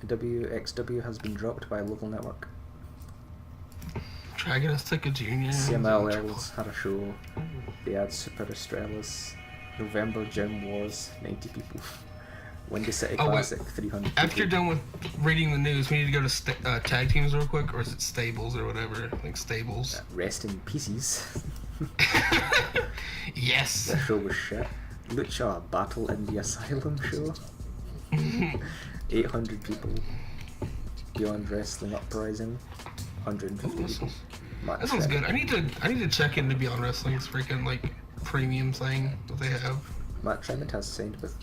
WXW has been dropped by a local network. Dragon Azteca Jr. CMLL's had a show. They had Super Estrellas. November Gym Wars, 90 people. Windy City Classic, 300 people. After you're done with reading the news, we need to go to tag teams real quick, or is it stables or whatever? I think stables. Rest in pieces. Yes. That show was shit. Lucha Battle in the Asylum show. 800 people. Beyond Wrestling Uprising, 150 people. That sounds good. I need to check into Beyond Wrestling's freaking like premium thing that they have. Matt Tremont has signed with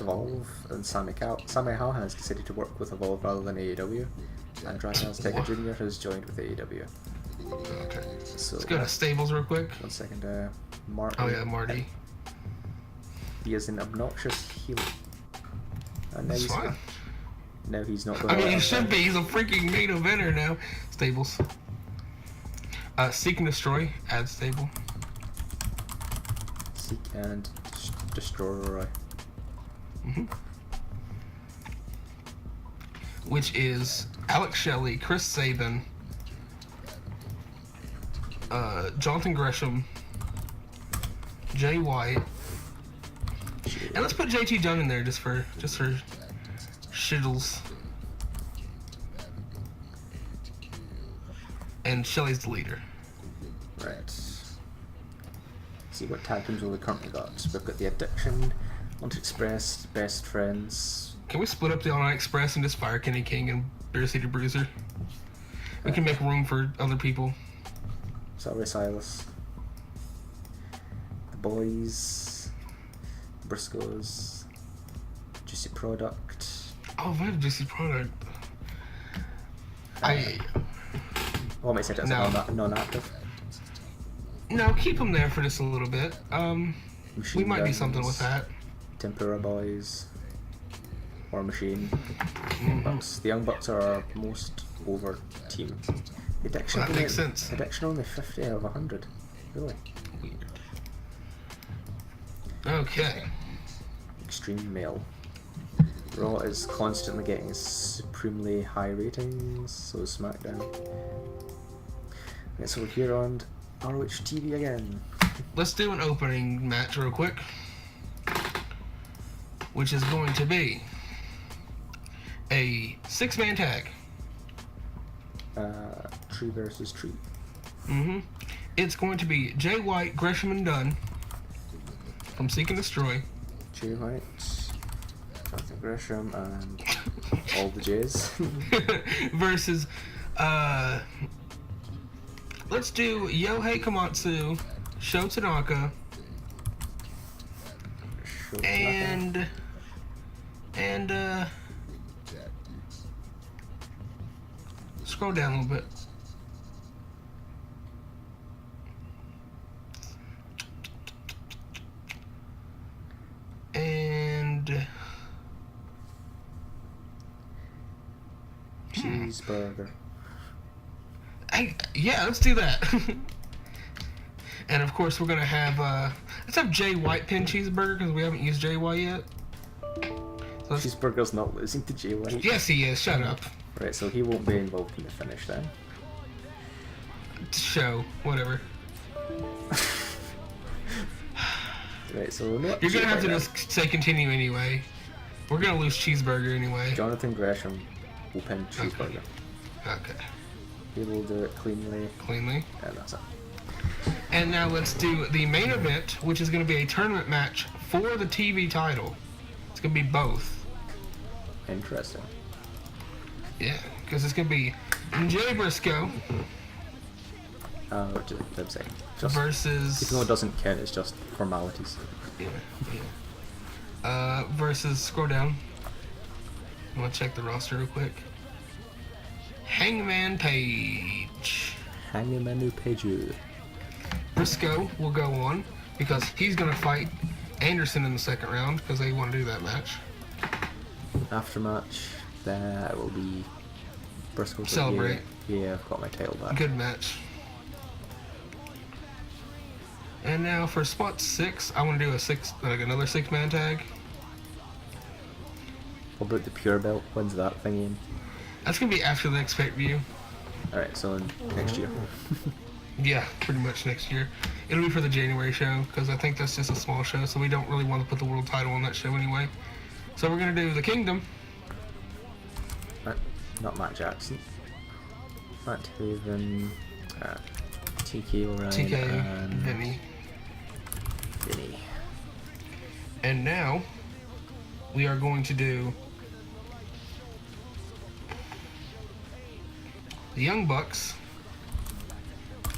Evolve, and Sammy Hall has decided to work with Evolve rather than AEW, and Dragon Azteca Jr. has joined with AEW. Okay. So let's go to stables real quick. 1 second. Marty. Oh yeah, Marty. He is an obnoxious heel. And That's fine. Now he's not going to... I mean, he should be. He's a freaking main eventer now. Stables. Seek and Destroy. Add stable. Seek and Destroy. Which is Alex Shelley, Chris Sabin, Jonathan Gresham, Jay White, and let's put JT Dunn in there just for shittles. And Shelley's the leader. Right. See what tag teams we currently got. We've got the Addiction, Want Express, Best Friends. Can we split up the All Night Express and just fire Kenny King and Beer City Bruiser? We can make room for other people. Sorry, Silas. The Boys, Briscoes, Juicy Product. Oh, I have Juicy Product. Well, I might say that's non-active. No, keep them there for just a little bit. We might do something with that. Tempura Boys. War Machine. Young Bucks. The Young Bucks are our most over team. Addiction, well, that makes sense. Addiction only 50 out of 100. Really? Weird. Okay. Extreme Male. Raw is constantly getting supremely high ratings, so is SmackDown. Okay, so we're here on ROH TV again. Let's do an opening match real quick, which is going to be a 6-man tag. Tree versus Tree. It's going to be Jay White, Gresham, and Dunn from Seek and Destroy. Jay White, Jonathan Gresham, and all the Jays. Versus, let's do Yohei Komatsu, Sho Tanaka, and scroll down a little bit. And cheeseburger. Yeah, let's do that. And of course, we're gonna have let's have Jay White pin cheeseburger because we haven't used Jay White yet. So Cheeseburger's not losing to Jay White. Yes, he is. Shut up. Right, so he won't be involved in the finish then. Show, whatever. Right, so not you're gonna have to just say continue anyway. We're gonna lose cheeseburger anyway. Jonathan Gresham will pin cheeseburger. Okay. He will do it cleanly. Cleanly. And that's it. And now let's do the main event, which is going to be a tournament match for the TV title. It's going to be both. Interesting. Yeah, because it's going to be Jay Briscoe. What did I say? Versus... Even though it doesn't count, it's just formalities. Yeah. Versus, scroll down. I want to check the roster real quick. Hangman Page. Hangman Page. Briscoe will go on because he's going to fight Anderson in the second round because they want to do that match. After match, that will be Briscoe. Celebrate. Yeah, I've got my title back. Good match. And now for spot 6, I want to do another 6-man tag. What about the pure belt? When's that thing in? That's gonna be after the next pay-per-view. Alright, so next year. Yeah, pretty much next year. It'll be for the January show, because I think that's just a small show, so we don't really want to put the world title on that show anyway. So we're going to do the Kingdom. Not Matt Jackson. Matt Haven, TK O'Ryan, TK, and Vinny. Vinny. And now, we are going to do the Young Bucks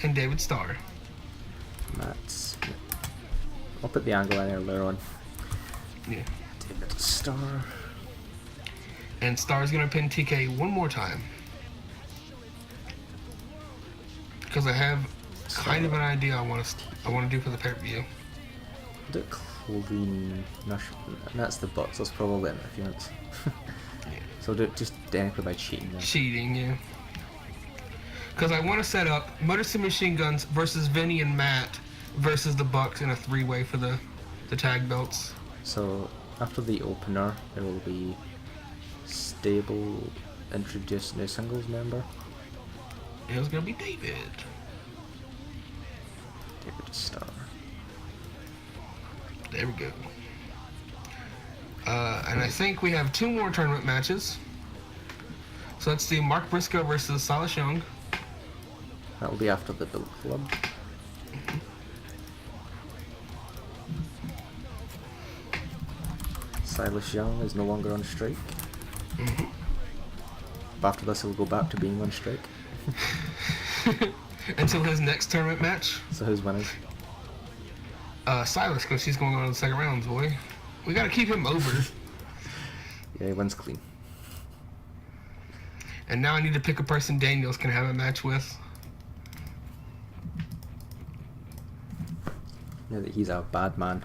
and David Starr. Matt's. I'll put the angle in there later on. Yeah. David Starr. And Starr's gonna pin TK one more time. Because I have kind of an idea I want to do for the pay-per-view. Do it clean. And that's the Bucks. That's probably interference. Yeah. So do it just technically by cheating. Then. Cheating, yeah. Because I want to set up Motor City Machine Guns versus Vinny and Matt versus the Bucks in a three-way for the tag belts. So after the opener, there will be Stable introduce new singles member. It was gonna be David. David Starr. There we go. And I think we have 2 more tournament matches. So that's the Mark Briscoe versus Silas Young. That will be after the Bullet Club. Silas Young is no longer on strike. But after this, he'll go back to being on strike. Until his next tournament match. So who's winning? Silas, because he's going on to the second rounds, boy. We gotta keep him over. Yeah, he wins clean. And now I need to pick a person Daniels can have a match with. Now that he's a bad man.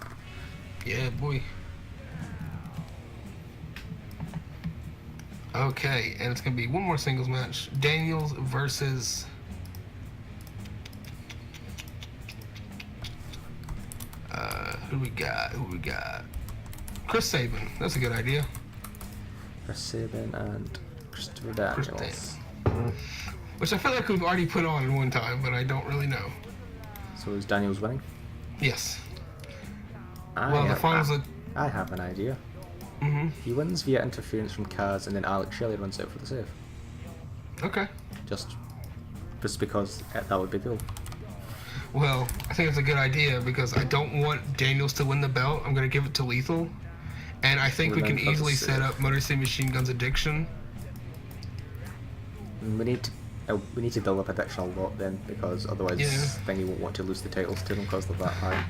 Yeah, boy. Okay, and it's gonna be one more singles match. Daniels versus who we got? Chris Sabin. That's a good idea. Chris Sabin and Christopher Daniels. Which I feel like we've already put on one time, but I don't really know. So is Daniels winning? Yes. The finals. I have an idea. Mm-hmm. He wins via interference from Kaz, and then Alex Shelley runs out for the save. Okay. Just because that would be cool. Well, I think it's a good idea because I don't want Daniels to win the belt. I'm going to give it to Lethal. And I think we can easily set up Motor City Machine Guns Addiction. We need to build up Addiction a lot then, because otherwise Thingy won't want to lose the titles to them because they're that high.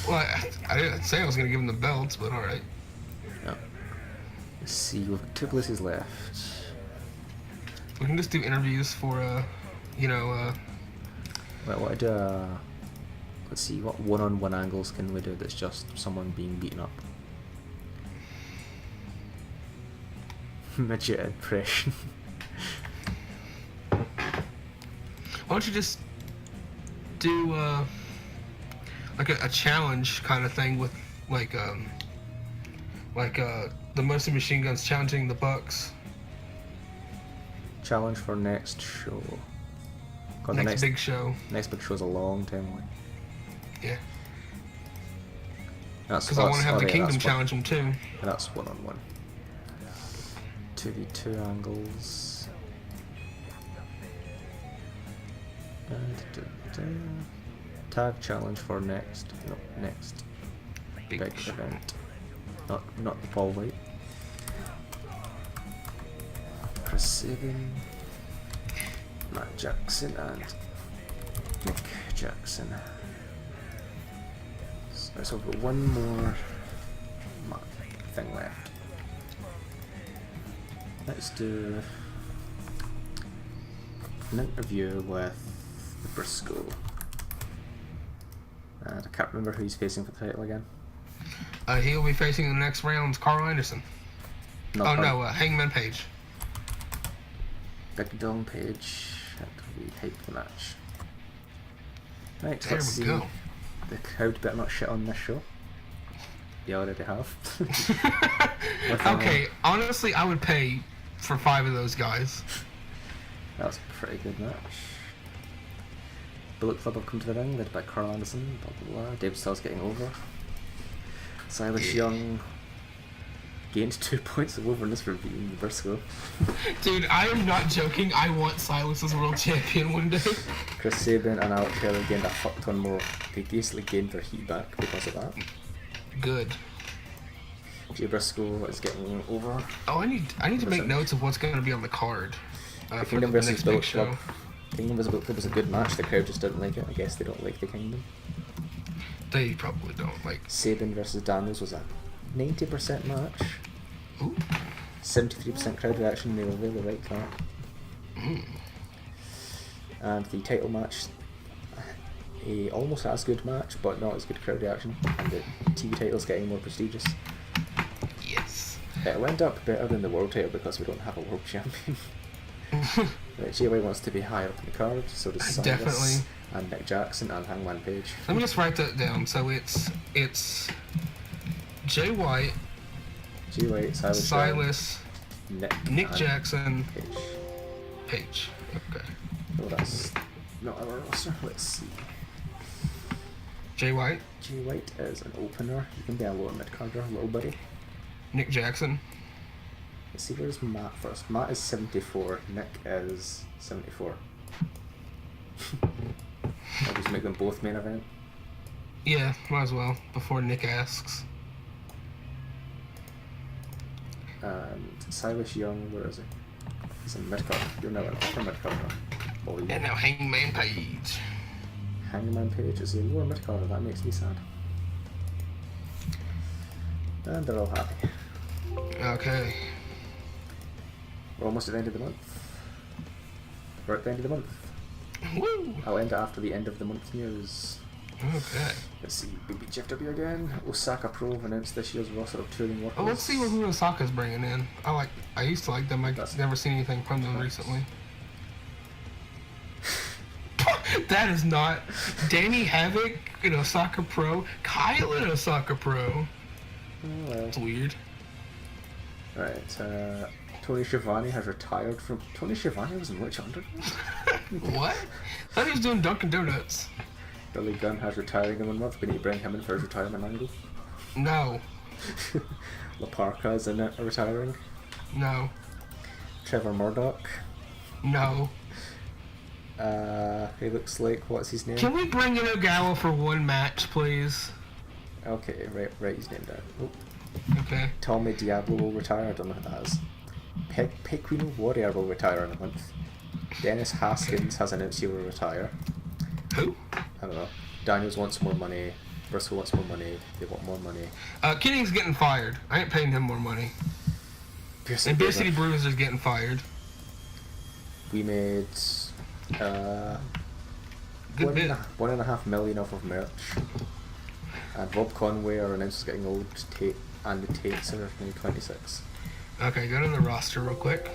Well, I didn't say I was going to give them the belts, but alright. Yeah. Let's see, we've got 2 places left. We can just do interviews for, Well, what I do, let's see, what one-on-one angles can we do that's just someone being beaten up? Midget impression. Why don't you just do, like a challenge kind of thing with, the Motor Machine Guns challenging the Bucks. Challenge for next show. Next big show. Next big show's a long time away. Yeah. Because I want to have the Kingdom challenge them too. And that's one-on-one. 2v2 angles. Tag challenge for next big event. Not the Paul White. Chris Sabin, Matt Jackson and Nick Jackson. So we've got one more thing left. Let's do an interview with the Briscoe. And I can't remember who he's facing for the title again. He'll be facing the next round's Carl Anderson. Hangman Page. Big Dong Page. That will be hype the match. Right, there let's see. Go. The crowd better not shit on this show. You already have. Okay, honestly, I would pay for 5 of those guys. That was a pretty good match. Bullet Club have come to the ring, led by Carl Anderson, blah blah blah. Dave Styles getting over. Silas Young gained 2 points of overness for beating Briscoe. Dude, I am not joking. I want Silas as world champion one day. Chris Sabin and Alex Taylor gained a fuck ton more. They basically gained their heat back because of that. Good. Jay Briscoe is getting over. Oh, I need to make notes of what's going to be on the card. The Kingdom vs. Bullet Club. Kingdom vs. Bullet Club was a good match. The crowd just didn't like it. I guess they don't like the Kingdom. They probably don't like. Sabin versus Daniels was a 90% match. Ooh. 73% crowd reaction. They will really like that. And the title match, a almost as good match, but not as good crowd reaction. And the TV title's getting more prestigious. Yes. It'll end up better than the world title because we don't have a world champion. Right, Jay White wants to be higher up in the card, so does Silas Definitely. and Nick Jackson and Hangman Page. Let me just write that down. So it's Jay White, Silas, Nick Jackson, Page. Page. Okay. Oh, that's not our roster. Let's see. Jay White. Jay White is an opener. You can be a lower mid carder, little buddy. Nick Jackson. Let's see, where's Matt first? Matt is 74. Nick is 74. I'll just make them both main event. Yeah, might as well before Nick asks. And Silas Young, where is he? He's in mid card. You're now an upper mid carder. And now Hangman Page. Hangman Page is a lower mid carder. That makes me sad. And they're all happy. Okay. We're almost at the end of the month. We're at the end of the month. Woo! I'll end it after the end of the month news. Okay. Let's see, BBGFW again. Osaka Pro have announced this year's roster of touring workers. Oh, let's see who Osaka's bringing in. I used to like them. I've never seen anything from them recently. That is not Danny Havoc in Osaka Pro. Kyle in Osaka Pro. Oh, well. That's weird. Right, Tony Schiavone has retired from... Tony Schiavone was in Witch Hunter? What? I thought he was doing Dunkin' Donuts. Billy Gunn has retiring in 1 month. We need to bring him in for his retirement angle. No. La Parca is in it, retiring. No. Trevor Murdoch. No. He looks like... What's his name? Can we bring in Ogawa for 1 match, please? Okay, write his name down. Oh. Okay. Tommy Diablo will retire. I don't know who that is. Pequeno Warrior will retire in a month. Dennis Haskins has announced he will retire. Who? I don't know. Daniels wants more money. Briscoe wants more money. They want more money. Kidding's getting fired. I ain't paying him more money. And Beer City Bruiser's getting fired. We made Good bit. $1.5 million off of merch. And Rob Conway, our announcer's getting old. Tate and the Tates are only 26. Okay, go to the roster real quick.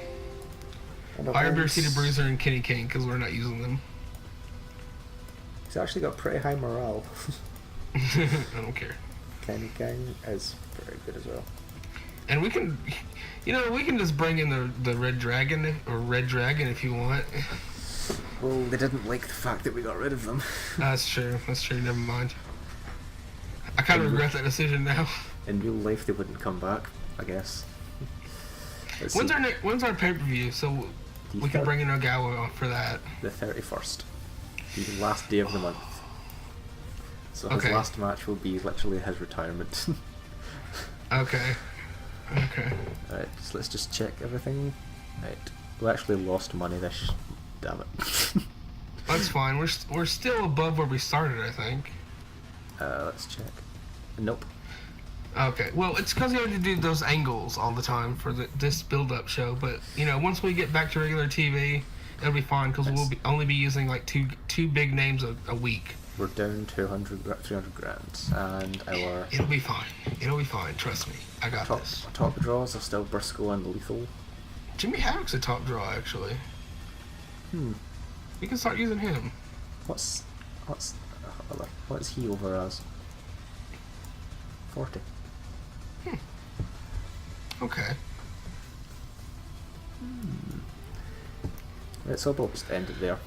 Fire Beer City Bruiser and Kenny King because we're not using them. He's actually got pretty high morale. I don't care. Kenny King is very good as well. And we can, we can just bring in the Red Dragon if you want. Well, they didn't like the fact that we got rid of them. That's true. Never mind. I kind of regret that decision now. In real life, they wouldn't come back, I guess. When's our pay-per-view? So we can bring in Ogawa for that. The 31st. The last day of the month. So his last match will be literally his retirement. Okay. Alright, so let's just check everything. Right, we actually lost money this... Damn it. That's fine. We're still above where we started, I think. Let's check. Nope. Okay, well, it's because you have to do those angles all the time for this build-up show, but, once we get back to regular TV, it'll be fine, because we'll only be using, like, two big names a week. We're down 300 grand, and our... It'll be fine. Trust me. I got this. Top draws are still Briscoe and Lethal. Jimmy Havoc's a top draw, actually. We can start using him. What's he over as? 40. Okay. Right, so I'll just end it there.